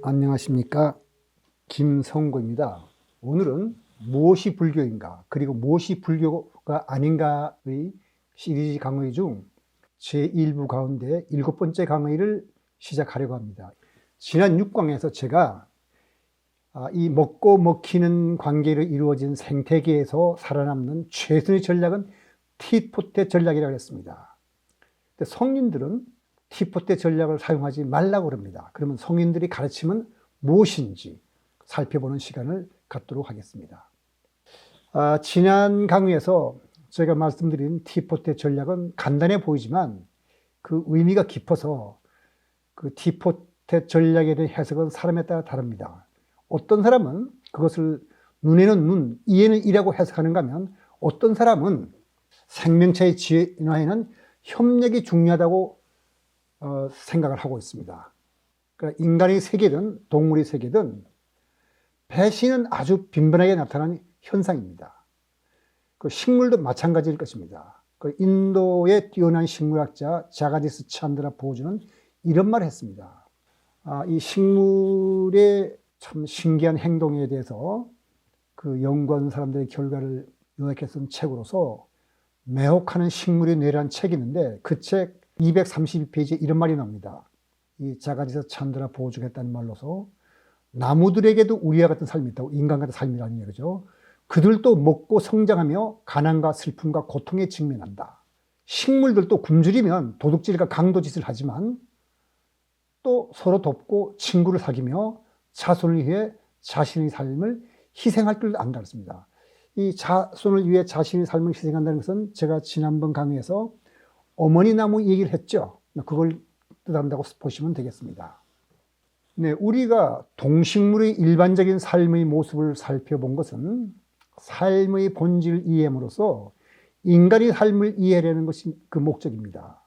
안녕하십니까. 김성구입니다. 오늘은 무엇이 불교인가, 그리고 무엇이 불교가 아닌가의 시리즈 강의 중 제1부 가운데 7번째 강의를 시작하려고 합니다. 지난 6강에서 제가 이 먹고 먹히는 관계로 이루어진 생태계에서 살아남는 최선의 전략은 티포테 전략이라고 했습니다. 근데 성인들은 티포테 전략을 사용하지 말라고 합니다. 그러면 성인들이 가르침은 무엇인지 살펴보는 시간을 갖도록 하겠습니다. 지난 강의에서 제가 말씀드린 티포테 전략은 간단해 보이지만 그 의미가 깊어서 그 티포테 전략에 대한 해석은 사람에 따라 다릅니다. 어떤 사람은 그것을 눈에는 눈, 이에는 이라고 해석하는가 하면 어떤 사람은 생명체의 진화에는 협력이 중요하다고 생각을 하고 있습니다. 그러니까 인간의 세계든 동물의 세계든 배신은 아주 빈번하게 나타나는 현상입니다. 그 식물도 마찬가지일 것입니다. 그 인도의 뛰어난 식물학자 자가디스 찬드라 보주는 이런 말을 했습니다. 이 식물의 참 신기한 행동에 대해서 그 연구한 사람들의 결과를 요약해 쓴 책으로서 매혹하는 식물의 뇌라는 책이 있는데 그 책 232페이지에 이런 말이 나옵니다. 이 자가디스 찬드라 보주가 했다는 말로서 나무들에게도 우리와 같은 삶이 있다고, 인간 같은 삶이라는 얘기죠. 그들도 먹고 성장하며 가난과 슬픔과 고통에 직면한다. 식물들도 굶주리면 도둑질과 강도짓을 하지만 또 서로 돕고 친구를 사귀며 자손을 위해 자신의 삶을 희생할 줄 안다 그랬습니다. 이 자손을 위해 자신의 삶을 희생한다는 것은 제가 지난번 강의에서 어머니 나무 얘기를 했죠. 그걸 뜻한다고 보시면 되겠습니다. 네, 우리가 동식물의 일반적인 삶의 모습을 살펴본 것은 삶의 본질을 이해함으로써 인간의 삶을 이해하려는 것이 그 목적입니다.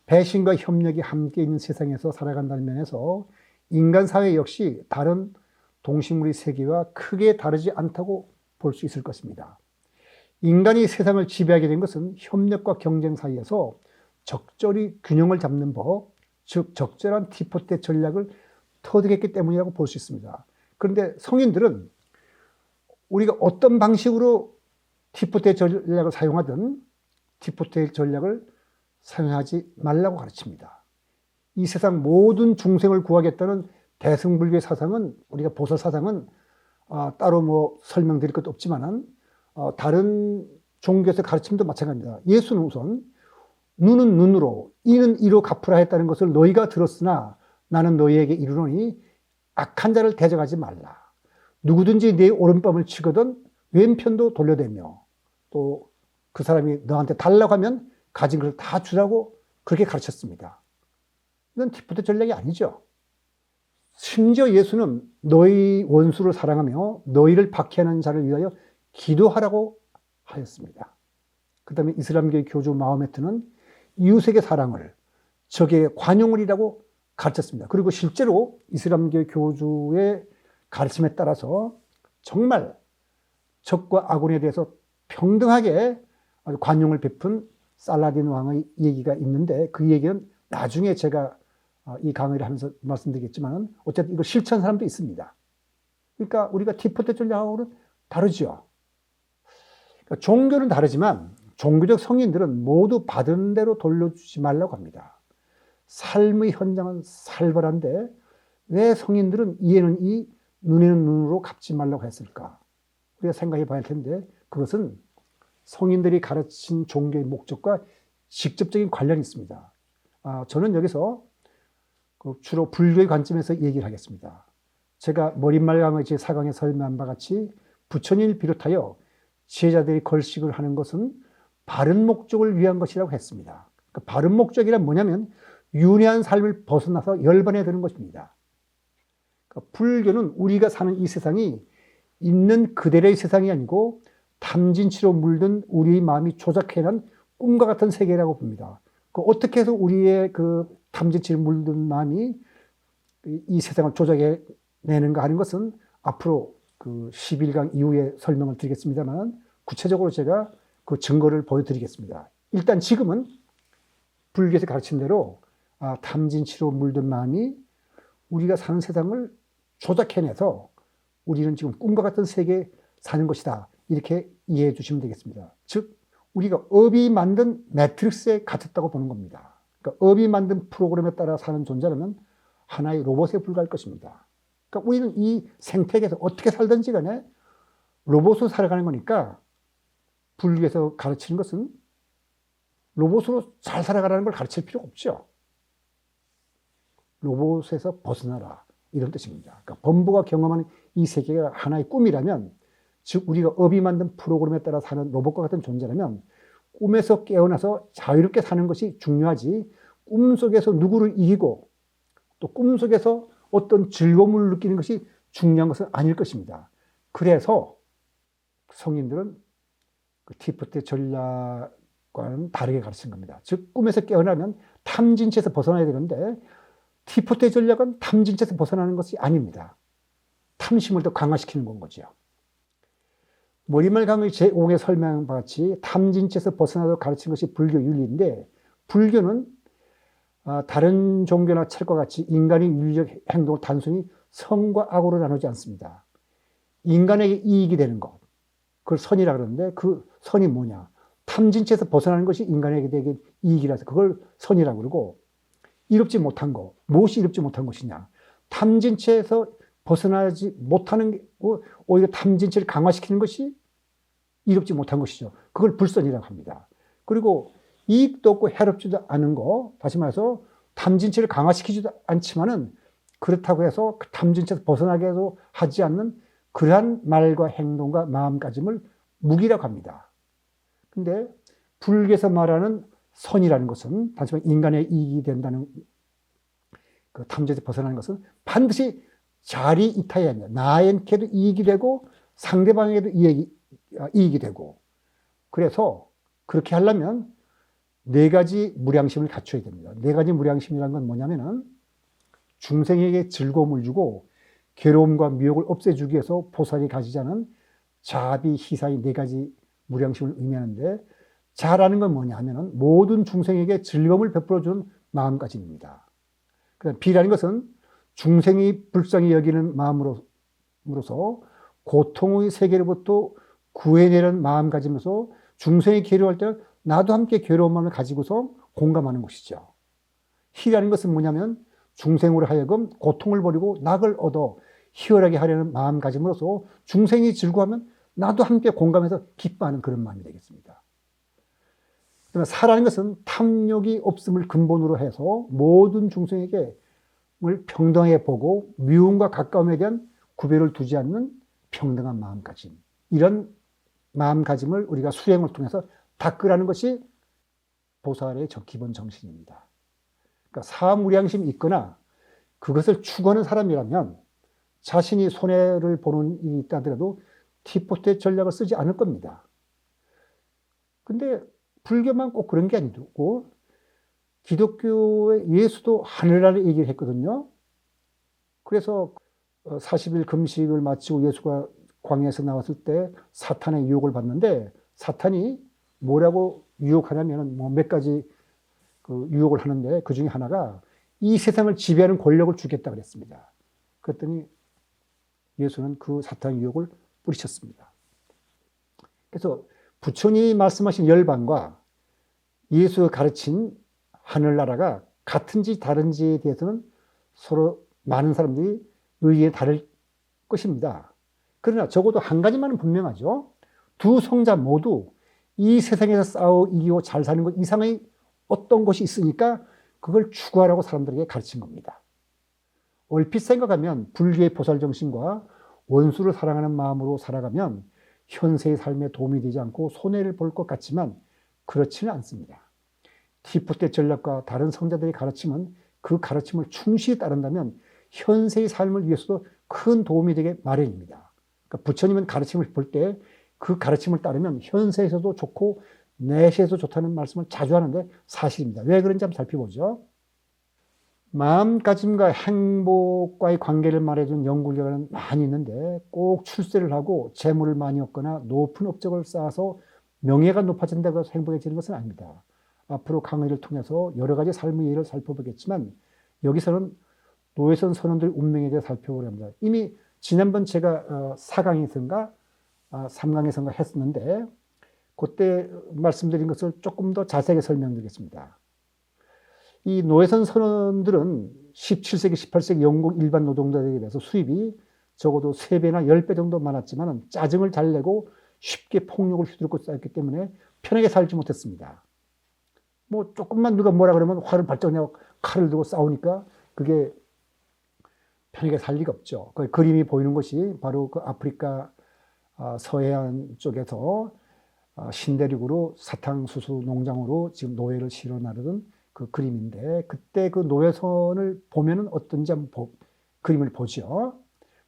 배신과 협력이 함께 있는 세상에서 살아간다는 면에서 인간 사회 역시 다른 동식물의 세계와 크게 다르지 않다고 볼 수 있을 것입니다. 인간이 세상을 지배하게 된 것은 협력과 경쟁 사이에서 적절히 균형을 잡는 법, 즉 적절한 티포테 전략을 터득했기 때문이라고 볼 수 있습니다. 그런데 성인들은 우리가 어떤 방식으로 티포테 전략을 사용하든 티포테 전략을 사용하지 말라고 가르칩니다. 이 세상 모든 중생을 구하겠다는 대승불교의 사상은, 우리가 보살 사상은 따로 뭐 설명드릴 것도 없지만은 다른 종교에서 가르침도 마찬가지입니다. 예수는 우선 눈은 눈으로, 이는 이로 갚으라 했다는 것을 너희가 들었으나 나는 너희에게 이르노니 악한 자를 대적하지 말라. 누구든지 내 오른뺨을 치거든 왼편도 돌려대며 또 그 사람이 너한테 달라고 하면 가진 것을 다 주라고 그렇게 가르쳤습니다. 이건 티포테 전략이 아니죠. 심지어 예수는 너희 원수를 사랑하며 너희를 박해하는 자를 위하여 기도하라고 하였습니다. 그 다음에 이슬람교의 교주 마호메트는 이웃에게 사랑을, 적에게 관용을이라고 가르쳤습니다. 그리고 실제로 이슬람교 교주의 가르침에 따라서 정말 적과 아군에 대해서 평등하게 관용을 베푼 살라딘 왕의 얘기가 있는데 그 얘기는 나중에 제가 이 강의를 하면서 말씀드리겠지만 어쨌든 이거 실천한 사람도 있습니다. 그러니까 우리가 티포테 전략하고는 다르죠. 그러니까 종교는 다르지만 종교적 성인들은 모두 받은 대로 돌려주지 말라고 합니다. 삶의 현장은 살벌한데 왜 성인들은 이에는 이, 눈에는 눈으로 갚지 말라고 했을까? 우리가 생각해 봐야 할 텐데 그것은 성인들이 가르친 종교의 목적과 직접적인 관련이 있습니다. 저는 여기서 주로 불교의 관점에서 얘기를 하겠습니다. 제가 머릿말 강의 제4강에 설명한 바 같이 부처님을 비롯하여 제자들이 걸식을 하는 것은 바른 목적을 위한 것이라고 했습니다. 그러니까 바른 목적이란 뭐냐면 윤회한 삶을 벗어나서 열반에 드는 것입니다. 그러니까 불교는 우리가 사는 이 세상이 있는 그대로의 세상이 아니고 탐진치로 물든 우리의 마음이 조작해낸 꿈과 같은 세계라고 봅니다. 어떻게 해서 우리의 그 탐진치로 물든 마음이 이 세상을 조작해내는가 하는 것은 앞으로 그 11강 이후에 설명을 드리겠습니다만 구체적으로 제가 그 증거를 보여드리겠습니다. 일단 지금은 불교에서 가르친 대로 탐진치로 물든 마음이 우리가 사는 세상을 조작해내서 우리는 지금 꿈과 같은 세계에 사는 것이다. 이렇게 이해해 주시면 되겠습니다. 즉 우리가 업이 만든 매트릭스에 갇혔다고 보는 겁니다. 그러니까 업이 만든 프로그램에 따라 사는 존재라면 하나의 로봇에 불과할 것입니다. 그러니까 우리는 이 생태계에서 어떻게 살든지 간에 로봇으로 살아가는 거니까 불교에서 가르치는 것은 로봇으로 잘 살아가라는 걸 가르칠 필요가 없죠. 로봇에서 벗어나라 이런 뜻입니다. 그러니까 범부가 경험하는 이 세계가 하나의 꿈이라면, 즉 우리가 업이 만든 프로그램에 따라 사는 로봇과 같은 존재라면 꿈에서 깨어나서 자유롭게 사는 것이 중요하지, 꿈속에서 누구를 이기고 또 꿈속에서 어떤 즐거움을 느끼는 것이 중요한 것은 아닐 것입니다. 그래서 성인들은 그 티포트 전략과는 다르게 가르친 겁니다. 즉 꿈에서 깨어나면 탐진체에서 벗어나야 되는데 티포트 전략은 탐진체에서 벗어나는 것이 아닙니다. 탐심을 더 강화시키는 건 거죠. 머리말 강의 제5에 설명한 바 같이 탐진체에서 벗어나도록 가르친 것이 불교 윤리인데, 불교는 다른 종교나 철과 같이 인간의 윤리적 행동을 단순히 선과 악으로 나누지 않습니다. 인간에게 이익이 되는 것, 그걸 선이라 그러는데 그 선이 뭐냐? 탐진체에서 벗어나는 것이 인간에게 되게 이익이라서 그걸 선이라고 그러고, 이롭지 못한 것, 무엇이 이롭지 못한 것이냐? 탐진체에서 벗어나지 못하는 게 오히려 탐진체를 강화시키는 것이 이롭지 못한 것이죠. 그걸 불선이라고 합니다. 그리고 이익도 없고 해롭지도 않은 거, 다시 말해서 탐진체를 강화시키지도 않지만은 그렇다고 해서 그 탐진체에서 벗어나게 해도 하지 않는 그러한 말과 행동과 마음가짐을 무기라고 합니다. 근데 불교에서 말하는 선이라는 것은 단순히 인간의 이익이 된다는, 그 탐진체에서 벗어나는 것은 반드시 자리 이타야 합니다. 나에게도 이익이 되고 상대방에게도 이익이 되고, 그래서 그렇게 하려면 네 가지 무량심을 갖춰야 됩니다. 네 가지 무량심이라는 건 뭐냐면은 중생에게 즐거움을 주고 괴로움과 미혹을 없애주기 위해서 보살이 가지자는 자비, 희사의 네 가지 무량심을 의미하는데, 자라는 건 뭐냐 하면은 모든 중생에게 즐거움을 베풀어주는 마음가짐입니다. 그다음 비라는 것은 중생이 불쌍히 여기는 마음으로서 고통의 세계로부터 구해내는 마음가짐으로서 중생이 괴로워할 때는 나도 함께 괴로운 마음을 가지고서 공감하는 것이죠. 희라는 것은 뭐냐면 중생으로 하여금 고통을 버리고 낙을 얻어 희열하게 하려는 마음가짐으로서 중생이 즐거워하면 나도 함께 공감해서 기뻐하는 그런 마음이 되겠습니다. 그다음에 사라는 것은 탐욕이 없음을 근본으로 해서 모든 중생에게 평등하게 보고 미움과 가까움에 대한 구별을 두지 않는 평등한 마음가짐, 이런 마음가짐을 우리가 수행을 통해서 닦으라는 것이 보살의 기본 정신입니다. 그러니까 사무량심이 있거나 그것을 추구하는 사람이라면 자신이 손해를 보는 일이 있다 하더라도 티포트의 전략을 쓰지 않을 겁니다. 근데 불교만 꼭 그런 게 아니고 기독교의 예수도 하늘나라를 얘기를 했거든요. 그래서 40일 금식을 마치고 예수가 광야에서 나왔을 때 사탄의 유혹을 받는데, 사탄이 뭐라고 유혹하냐면 몇 가지 그 유혹을 하는데 그 중에 하나가 이 세상을 지배하는 권력을 주겠다 그랬습니다. 그랬더니 예수는 그 사탄의 유혹을 뿌리쳤습니다. 그래서 부처님이 말씀하신 열반과 예수가 가르친 하늘나라가 같은지 다른지에 대해서는 서로 많은 사람들이 의견이 다를 것입니다. 그러나 적어도 한 가지만은 분명하죠. 두 성자 모두 이 세상에서 싸워 이기고 잘 사는 것 이상의 어떤 것이 있으니까 그걸 추구하라고 사람들에게 가르친 겁니다. 얼핏 생각하면 불교의 보살정신과 원수를 사랑하는 마음으로 살아가면 현세의 삶에 도움이 되지 않고 손해를 볼 것 같지만 그렇지는 않습니다. 티포트 전략과 다른 성자들의 가르침은 그 가르침을 충실히 따른다면 현세의 삶을 위해서도 큰 도움이 되게 마련입니다. 그러니까 부처님은 가르침을 볼 때 그 가르침을 따르면 현세에서도 좋고 내세에서 좋다는 말씀을 자주 하는데 사실입니다. 왜 그런지 한번 살펴보죠. 마음가짐과 행복과의 관계를 말해준 연구결과는 많이 있는데 꼭 출세를 하고 재물을 많이 얻거나 높은 업적을 쌓아서 명예가 높아진다고 해서 행복해지는 것은 아닙니다. 앞으로 강의를 통해서 여러 가지 삶의 예를 살펴보겠지만 여기서는 노회선 선원들 운명에 대해 살펴보려 합니다. 이미 지난번 제가 4강에서인가 3강에서인가 했었는데 그때 말씀드린 것을 조금 더 자세하게 설명드리겠습니다. 이 노회선 선원들은 17세기, 18세기 영국 일반 노동자들에 비해서 수입이 적어도 3배나 10배 정도 많았지만 짜증을 잘 내고 쉽게 폭력을 휘두르고 쌓였기 때문에 편하게 살지 못했습니다. 뭐 조금만 누가 뭐라 그러면 화를 발작 내고 칼을 들고 싸우니까 그게 편하게 살 리가 없죠. 그 그림이 보이는 것이 바로 그 아프리카 서해안 쪽에서 신대륙으로 사탕수수 농장으로 지금 노예를 실어 나르던 그 그림인데, 그때 그 노예선을 보면은 어떤지 한번 그림을 보죠.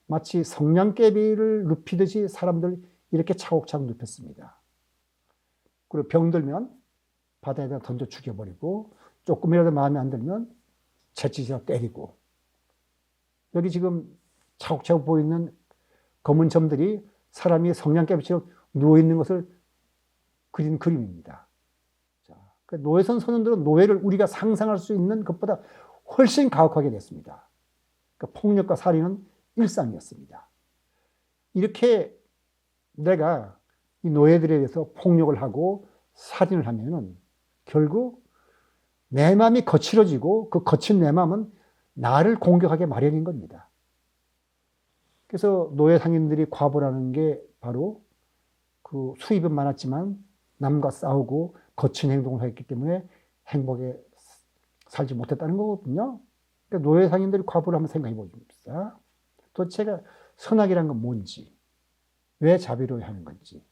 마치 성냥개비를 눕히듯이 사람들 이렇게 차곡차곡 눕혔습니다. 그리고 병들면 바다에다 던져 죽여버리고, 조금이라도 마음에 안 들면 채찍이라 때리고, 여기 지금 차곡차곡 보이는 검은 점들이 사람이 성냥개비처럼 누워있는 것을 그린 그림입니다. 노예선 선원들은 노예를 우리가 상상할 수 있는 것보다 훨씬 가혹하게 됐습니다. 그러니까 폭력과 살인은 일상이었습니다. 이렇게 내가 이 노예들에 대해서 폭력을 하고 살인을 하면은 결국 내 마음이 거칠어지고 그 거친 내 마음은 나를 공격하게 마련인 겁니다. 그래서 노예 상인들이 과부라는 게 바로 그 수입은 많았지만 남과 싸우고 거친 행동을 했기 때문에 행복에 살지 못했다는 거거든요. 그러니까 노예 상인들이 과부를 한번 생각해 보십시다. 도대체가 선악이란 건 뭔지, 왜 자비로워야 하는 건지,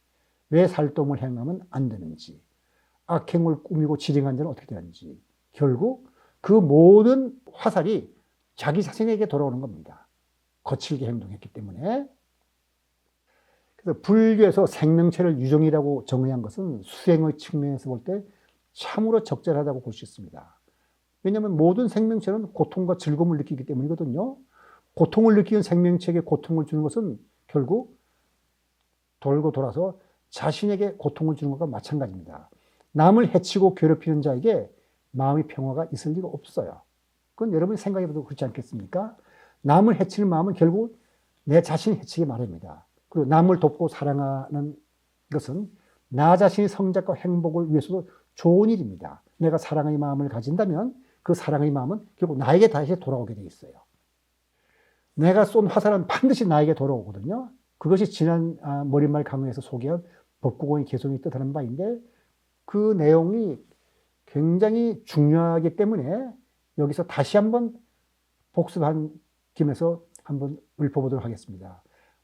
왜 살dom을 행하면 안 되는지, 악행을 꾸미고 지령한 자는 어떻게 되는지, 결국 그 모든 화살이 자기 자신에게 돌아오는 겁니다. 거칠게 행동했기 때문에. 그래서 불교에서 생명체를 유정이라고 정의한 것은 수행의 측면에서 볼 때 참으로 적절하다고 볼 수 있습니다. 왜냐하면 모든 생명체는 고통과 즐거움을 느끼기 때문이거든요. 고통을 느끼는 생명체에게 고통을 주는 것은 결국 돌고 돌아서 자신에게 고통을 주는 것과 마찬가지입니다. 남을 해치고 괴롭히는 자에게 마음의 평화가 있을 리가 없어요. 그건 여러분이 생각해봐도 그렇지 않겠습니까? 남을 해치는 마음은 결국 내 자신을 해치기 마련입니다. 그리고 남을 돕고 사랑하는 것은 나 자신의 성장과 행복을 위해서도 좋은 일입니다. 내가 사랑의 마음을 가진다면 그 사랑의 마음은 결국 나에게 다시 돌아오게 돼 있어요. 내가 쏜 화살은 반드시 나에게 돌아오거든요. 그것이 지난 머릿말 강의에서 소개한 법구공의 개성이 뜻하는 바인데, 그 내용이 굉장히 중요하기 때문에 여기서 다시 한번 복습한 김에서 한번 읊어보도록 하겠습니다.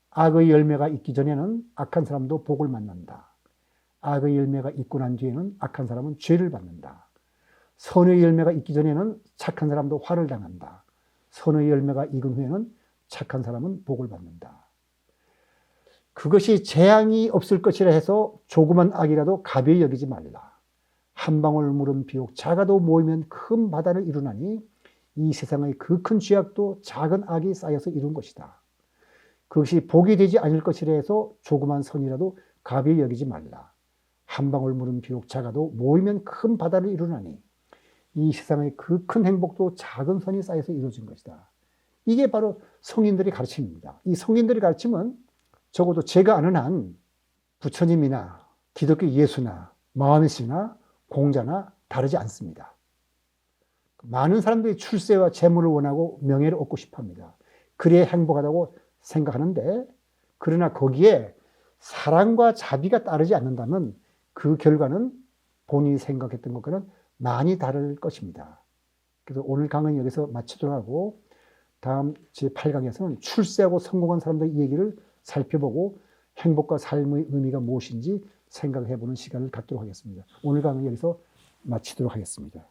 악의 열매가 있기 전에는 악한 사람도 복을 만난다. 악의 열매가 있고 난 뒤에는 악한 사람은 죄를 받는다. 선의 열매가 있기 전에는 착한 사람도 화를 당한다. 선의 열매가 익은 후에는 착한 사람은 복을 받는다. 그것이 재앙이 없을 것이라 해서 조그만 악이라도 가벼이 여기지 말라. 한 방울 물은 비록 작아도 모이면 큰 바다를 이루나니 이 세상의 그 큰 죄악도 작은 악이 쌓여서 이룬 것이다. 그것이 복이 되지 않을 것이라 해서 조그만 선이라도 가벼이 여기지 말라. 한 방울 물은 비록 작아도 모이면 큰 바다를 이루나니 이 세상의 그 큰 행복도 작은 선이 쌓여서 이루어진 것이다. 이게 바로 성인들의 가르침입니다. 이 성인들의 가르침은 적어도 제가 아는 한 부처님이나 기독교 예수나 마음의씨나 공자나 다르지 않습니다. 많은 사람들이 출세와 재물을 원하고 명예를 얻고 싶어합니다. 그래야 행복하다고 생각하는데, 그러나 거기에 사랑과 자비가 따르지 않는다면 그 결과는 본인이 생각했던 것과는 많이 다를 것입니다. 그래서 오늘 강의는 여기서 마치도록 하고, 다음 제8강에서는 출세하고 성공한 사람들의 얘기를 살펴보고 행복과 삶의 의미가 무엇인지 생각해보는 시간을 갖도록 하겠습니다. 오늘 강의 여기서 마치도록 하겠습니다.